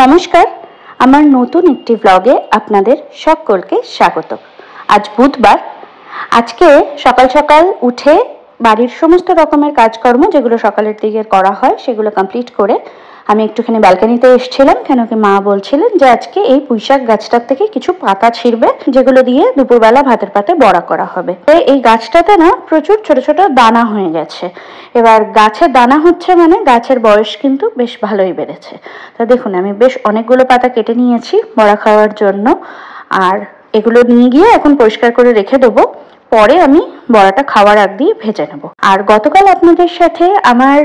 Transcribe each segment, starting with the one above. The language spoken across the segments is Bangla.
নমস্কার, আমার নতুন একটি ব্লগে আপনাদের সকলকে স্বাগত। আজ বুধবার। আজকে সকাল সকাল উঠে বাড়ির সমস্ত রকমের কাজকর্ম যেগুলো সকালের দিকে করা হয় সেগুলো কমপ্লিট করে আমি একটুখানি ব্যালকনিতে এসেছিলাম, কেন কি মা বলছিলেন যে আজকে এই পুঁইশাক গাছটার থেকে কিছু পাতা ছিঁড়বে, যেগুলো দিয়ে দুপুরবেলা ভাতের পাতে বড়া করা হবে। এই গাছটাতে না প্রচুর ছোট ছোট দানা হয়ে গেছে। এবার গাছের দানা হচ্ছে মানে গাছের বয়স কিন্তু বেশ ভালোই বেড়েছে। তা দেখুন, আমি বেশ অনেকগুলো পাতা কেটে নিয়েছি বড়া খাওয়ার জন্য, আর এগুলো নিয়ে গিয়ে এখন পরিষ্কার করে রেখে দেবো। পরে আমি বড়াটা খাওয়ার আগ দিয়ে ভেজে নেব। আর গতকাল আপনাদের সাথে আমার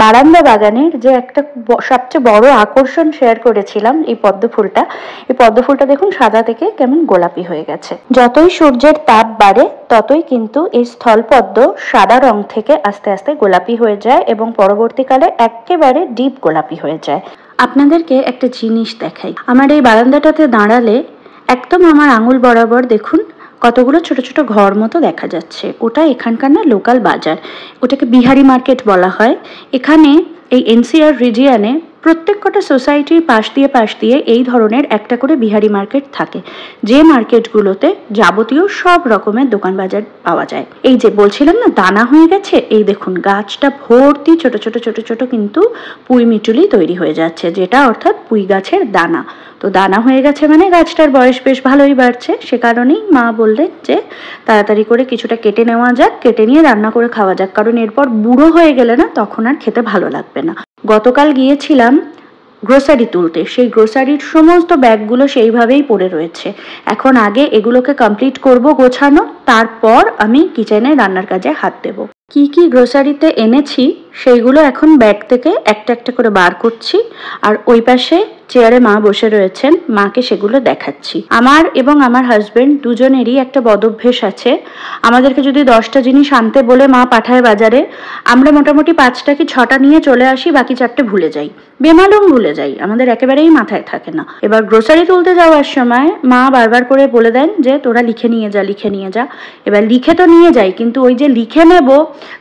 বারান্দা বাগানের যে একটা সবচেয়ে বড় আকর্ষণ শেয়ার করেছিলাম, এই পদ্ম ফুলটা। এই পদ্ম ফুলটা দেখুন সাদা থেকে কেমন গোলাপি হয়ে গেছে। যতই সূর্যের তাপ বাড়ে ততই কিন্তু এই স্থলপদ্ম সাদা রং থেকে আস্তে আস্তে গোলাপি হয়ে যায় এবং পরবর্তীকালে একেবারে ডিপ গোলাপি হয়ে যায়। আপনাদেরকে একটা জিনিস দেখাই। আমার এই বারান্দাটাতে দাঁড়ালে একদম আমার আঙুল বরাবর দেখুন কতগুলো ছোট ছোট ঘর মতো দেখা যাচ্ছে। ওটা এখানকার না লোকাল বাজার, ওটাকে বিহারি মার্কেট বলা হয়। এখানে এই এনসিআর রিজিয়নে প্রত্যেক কটা সোসাইটির পাশ দিয়ে এই ধরনের একটা করে বিহারি মার্কেট থাকে, যে মার্কেটগুলোতে যাবতীয় সব রকমের দোকান বাজার পাওয়া যায়। এই যে বলছিলাম না দানা হয়ে গেছে, এই দেখুন গাছটা ভর্তি ছোট ছোট ছোট ছোট কিন্তু পুঁই মিটুলি তৈরি হয়ে যাচ্ছে, যেটা অর্থাৎ পুঁই গাছের দানা। তো দানা হয়ে গেছে মানে গাছটার বয়স বেশ ভালোই বাড়ছে। সে কারণেই মা বললেন যে তাড়াতাড়ি করে কিছুটা কেটে নেওয়া যাক, কেটে নিয়ে রান্না করে খাওয়া যাক, কারণ এরপর বুড়ো হয়ে গেলে না তখন আর খেতে ভালো লাগবে না। গতকাল গিয়েছিলাম গ্রোসারি তুলতে, সেই গ্রোসারির সমস্ত ব্যাগগুলো সেইভাবেই পড়ে রয়েছে। এখন আগে এগুলোকে কমপ্লিট করব গোছানো, তারপর আমি কিচেনে রান্নার কাজে হাত দেব। কি কি গ্রোসারিতে এনেছি সেইগুলো এখন ব্যাগ থেকে একটা একটা করে বার করছি, আর ওই পাশে চেয়ারে মা বসে রয়েছেন, মাকে সেগুলো দেখাচ্ছি। আমার এবং আমার হাজবেন্ড দুজনেরই একটা বদভ্যেস আছে। আমাদেরকে যদি 10টা জিনিস আনতে বলে মা পাঠায় বাজারে, আমরা মোটামুটি 5টা কি 6টা নিয়ে চলে আসি, বাকি 4টে ভুলে যাই, বেমালুম ভুলে যাই, আমাদের একেবারেই মাথায় থাকে না। এবার গ্রোসারি তুলতে যাওয়ার সময় মা বারবার করে বলে দেন যে তোরা লিখে নিয়ে যা, লিখে নিয়ে যা। এবার লিখে তো নিয়ে যাই, কিন্তু ওই যে লিখে নেব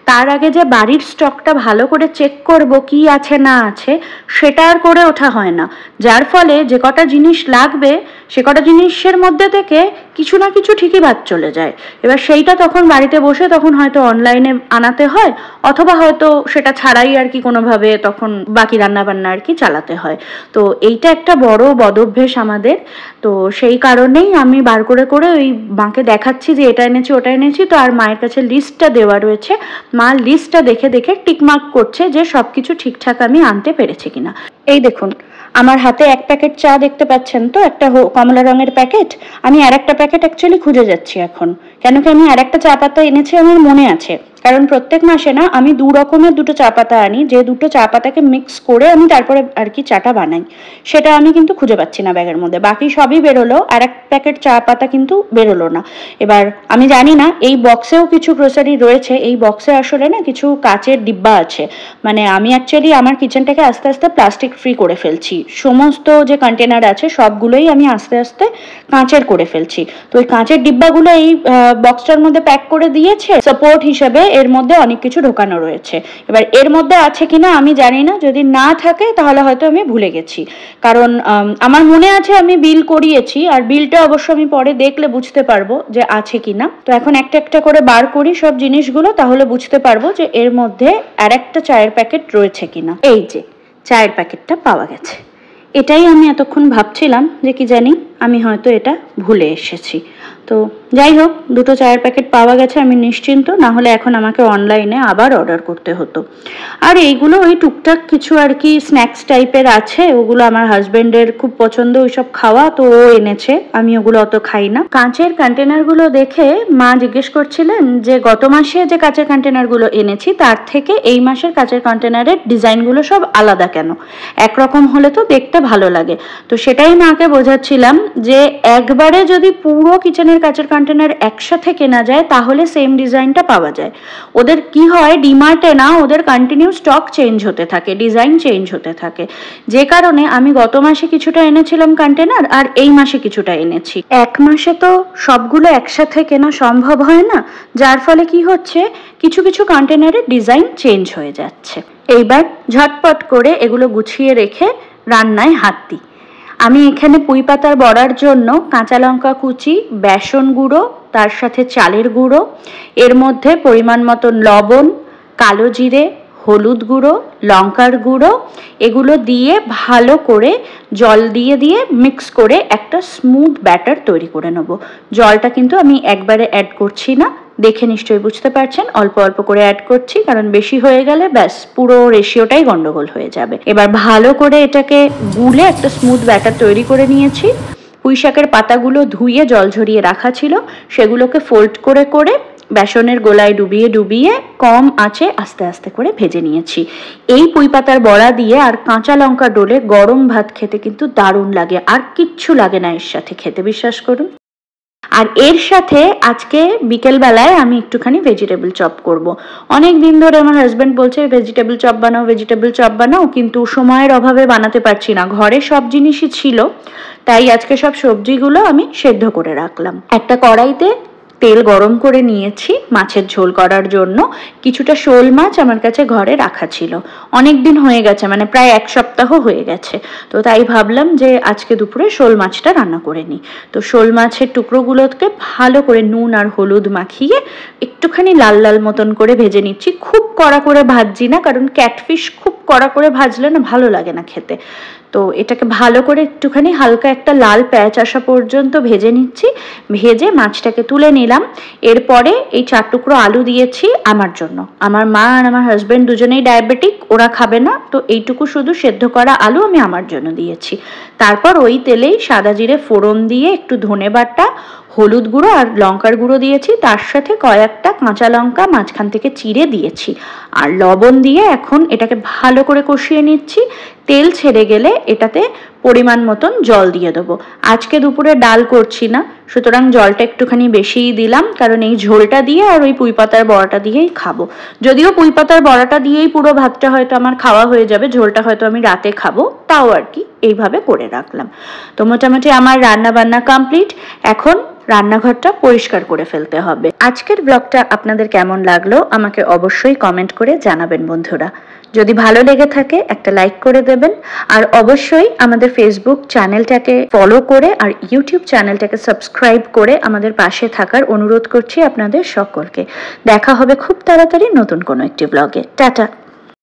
তার আগে যে বাড়ির স্টকটা ভালো করে চেক করব কি আছে না আছে, সেটা আর করে ওঠা হয় না। যার ফলে যে কটা জিনিস লাগবে সে কটা জিনিসের মধ্যে থেকে কিছু না কিছু ঠিকই বাদ চলে যায়। এবার সেইটা তখন বাড়িতে বসে তখন হয়তো অনলাইনে আনাতে হয়, অথবা হয়তো সেটা ছাড়াই আর কি কোনোভাবে তখন বাকি রান্নাবান্না আর কি চালাতে হয়। তো এইটা একটা বড় বদভ্যেস আমাদের। তো সেই কারণেই আমি বার করে করে ওই মাকে দেখাচ্ছি যে এটা এনেছি ওটা এনেছি। তো আর মায়ের কাছে লিস্টটা দেওয়া রয়েছে, মা লিস্টটা দেখে দেখে টিকমার্ক করছে যে সবকিছু ঠিকঠাক আমি আনতে পেরেছি কিনা। এই দেখুন আমার হাতে এক প্যাকেট চা দেখতে পাচ্ছেন তো, একটা কমলা রঙের প্যাকেট। আমি আর একটা প্যাকেট অ্যাকচুয়ালি খুঁজে যাচ্ছি এখন, কেন কি আমি আর একটা চা পাতা এনেছি আমার মনে আছে, কারণ প্রত্যেক মাসে না আমি 2 রকমের 2টো চা পাতা আনি, যে 2টো চা পাতাকে মিক্স করে আমি তারপরে আর কি চাটা বানাই। সেটা আমি কিন্তু খুঁজে পাচ্ছি না ব্যাগের মধ্যে। বাকি সবই বেরোলো, আর এক প্যাকেট চা পাতা কিন্তু বেরোলো না। এবার আমি জানি না এই বক্সেও কিছু গ্রোসারি রয়েছে, এই বক্সে আসলে না কিছু কাচের ডিব্বা আছে। মানে আমি অ্যাকচুয়ালি আমার কিচেনটাকে আস্তে আস্তে প্লাস্টিক ফ্রি করে ফেলছি, সমস্ত যে কন্টেনার আছে সবগুলোই আমি আস্তে আস্তে কাঁচের করে ফেলছি। তো ওই কাঁচের ডিব্বাগুলো এই বক্সটার মধ্যে প্যাক করে দিয়েছে সাপোর্ট হিসেবে, এর মধ্যে অনেক কিছু ঢোকানো রয়েছে। এবার এর মধ্যে আছে কিনা আমি জানি না, যদি না থাকে তাহলে হয়তো আমি ভুলে গেছি, কারণ আমার মনে আছে আমি বিল করিয়েছি, আর বিলটা অবশ্য আমি পরে দেখলে বুঝতে পারবো যে আছে কিনা। তো এখন একটা একটা করে বার করি সব জিনিসগুলো, তাহলে বুঝতে পারবো যে এর মধ্যে আর একটা চায়ের প্যাকেট রয়েছে কিনা। এই যে চায়ের প্যাকেটটা পাওয়া গেছে। এটাই আমি এতক্ষণ ভাবছিলাম যে কি জানি আমি হয়তো এটা ভুলে এসেছি। তো যাই হোক, 2টো চায়ের প্যাকেট পাওয়া গেছে, আমি নিশ্চিন্ত। না হলে এখন আমাকে অনলাইনে আবার অর্ডার করতে হতো। আর এইগুলো ওই টুকটাক কিছু আর কি স্ন্যাক্স টাইপের আছে, ওগুলো আমার হাজবেন্ডের খুব পছন্দ ওইসব খাওয়া, তো ও এনেছে, আমি ওগুলো অত খাই না। কাঁচের কন্টেনারগুলো দেখে মা জিজ্ঞেস করছিলেন যে গত মাসে যে কাঁচের কন্টেনারগুলো এনেছি তার থেকে এই মাসের কাঁচের কন্টেনারের ডিজাইনগুলো সব আলাদা কেন, একরকম হলে তো দেখতে ভালো লাগে। তো সেটাই মাকে বোঝাচ্ছিলাম যে একবারে যদি পুরো কিচেনের কাঁচের কন্টেনার একসাথে কেনা যায় তাহলে সেম ডিজাইনটা পাওয়া যায়। ওদের কি হয়, ডিমার্টে না ওদের কন্টিনিউ স্টক চেঞ্জ হতে থাকে, ডিজাইন চেঞ্জ হতে থাকে, যে কারণে আমি গত মাসে কিছুটা এনেছিলাম কন্টেনার আর এই মাসে কিছুটা এনেছি। এক মাসে তো সবগুলো একসাথে কেনা সম্ভব হয় না, যার ফলে কি হচ্ছে কিছু কিছু কন্টেনারের ডিজাইন চেঞ্জ হয়ে যাচ্ছে। এইবার ঝটপট করে এগুলো গুছিয়ে রেখে রান্নায় হাত দিই। আমি এখানে পুঁই পাতার বড়ার জন্য কাঁচা লঙ্কা কুচি, বেসন গুঁড়ো, তার সাথে চালের গুঁড়ো, এর মধ্যে পরিমাণ মতন লবণ, কালো জিরে, হলুদ গুঁড়ো, লঙ্কার গুঁড়ো এগুলো দিয়ে ভালো করে জল দিয়ে দিয়ে মিক্স করে একটা স্মুথ ব্যাটার তৈরি করে নেব। জলটা কিন্তু আমি একবারে অ্যাড করছি না, দেখে নিশ্চয়ই বুঝতে পারছেন, অল্প অল্প করে অ্যাড করছি, কারণ বেশি হয়ে গেলে ব্যাস পুরো রেশিওটাই গন্ডগোল হয়ে যাবে। এবার ভালো করে এটাকে গুলে একটা স্মুথ ব্যাটার তৈরি করে নিয়েছি। পুঁই শাকের পাতাগুলো ধুয়ে জল ঝরিয়ে রাখা ছিল, সেগুলোকে ফোল্ড করে করে বেসনের গোলায় ডুবিয়ে ডুবিয়ে কম আঁচে আস্তে আস্তে করে ভেজে নিয়েছি। এই পুঁই পাতার বড়া দিয়ে আর কাঁচা লঙ্কা ডলে গরম ভাত খেতে কিন্তু দারুণ লাগে, আর কিচ্ছু লাগে না এর সাথে খেতে, বিশ্বাস করুন। আর এর সাথে আজকে বিকেল বেলায় আমি একটুখানি ভেজিটেবল চপ করব। অনেক দিন ধরে আমার হাজব্যান্ড বলছে ভেজিটেবল চপ বানাও, ভেজিটেবল চপ বানাও, কিন্তু সময়ের অভাবে বানাতে পারছি না। ঘরে সব জিনিসই ছিল, তাই আজকে সব সবজিগুলো আমি সেদ্ধ করে রাখলাম। একটা কড়াইতে তেল গরম করে নিয়েছি মাছের ঝোল করার জন্য। কিছুটা শোল মাছ আমার কাছে ঘরে রাখা ছিল, অনেক দিন হয়ে গেছে, মানে প্রায় 1 সপ্তাহ হয়ে গেছে। তো তাই ভাবলাম যে আজকে দুপুরে শোল মাছটা রান্না করে নিই। তো শোল মাছের টুকরোগুলোকে ভালো করে নুন আর হলুদ মাখিয়ে একটুখানি লাল লাল মতন করে ভেজে নিচ্ছি। খুব কড়া করে ভাজছি না, কারণ ক্যাটফিশ খুব কড়া করে ভাজলে না ভালো লাগে না খেতে। তো এটাকে ভালো করে একটুখানি হালকা একটা লাল প্যাঁচ আসা পর্যন্ত ভেজে নিচ্ছি। ভেজে মাছটাকে তুলে নিলাম। এরপরে এই 4 টুকরো আলু দিয়েছি আমার জন্য। আমার মা আর আমার হাজব্যান্ড দুজনেই ডায়াবেটিক, ওরা খাবে না, তো এইটুকু শুধু সেদ্ধ করা আলু আমি আমার জন্য দিয়েছি। তারপর ওই তেলেই সাদা জিরে ফোড়ন দিয়ে একটু ধনে বাটা, হলুদ গুঁড়ো আর লঙ্কার গুঁড়ো দিয়েছি, তার সাথে কয়েকটা কাঁচা লঙ্কা মাঝখান থেকে চিড়ে দিয়েছি, আর লবণ দিয়ে এখন এটাকে ভালো করে কষিয়ে নিচ্ছি। তেল ছেড়ে গেলে এটাতে পরিমাণ মতন জল দিয়ে দেবো। আজকে দুপুরে ডাল করছি না, সুতরাং জলটা একটুখানি বেশিই দিলাম, কারণ এই ঝোলটা দিয়ে আর ওই পুঁই পাতার বড়াটা দিয়েই খাবো। যদিও পুঁই পাতার বড়াটা দিয়েই পুরো ভাতটা হয়তো আমার খাওয়া হয়ে যাবে, ঝোলটা হয়তো আমি রাতে খাবো, তাও আর কি এইভাবে করে রাখলাম। তো মোটামুটি আমার রান্না বান্না কমপ্লিট। এখন রান্নাঘরটা পরিষ্কার করে ফেলতে হবে। আজকের ব্লগটা আপনাদের কেমন লাগলো আমাকে অবশ্যই কমেন্ট করে জানাবেন বন্ধুরা। যদি ভালো লেগে থাকে একটা লাইক করে দেবেন, আর অবশ্যই আমাদের ফেসবুক চ্যানেলটাকে ফলো করে আর ইউটিউব চ্যানেলটাকে সাবস্ক্রাইব করে আমাদের পাশে থাকার অনুরোধ করছি আপনাদের সকলকে। দেখা হবে খুব তাড়াতাড়ি নতুন কোনো একটি ব্লগে। টাটা।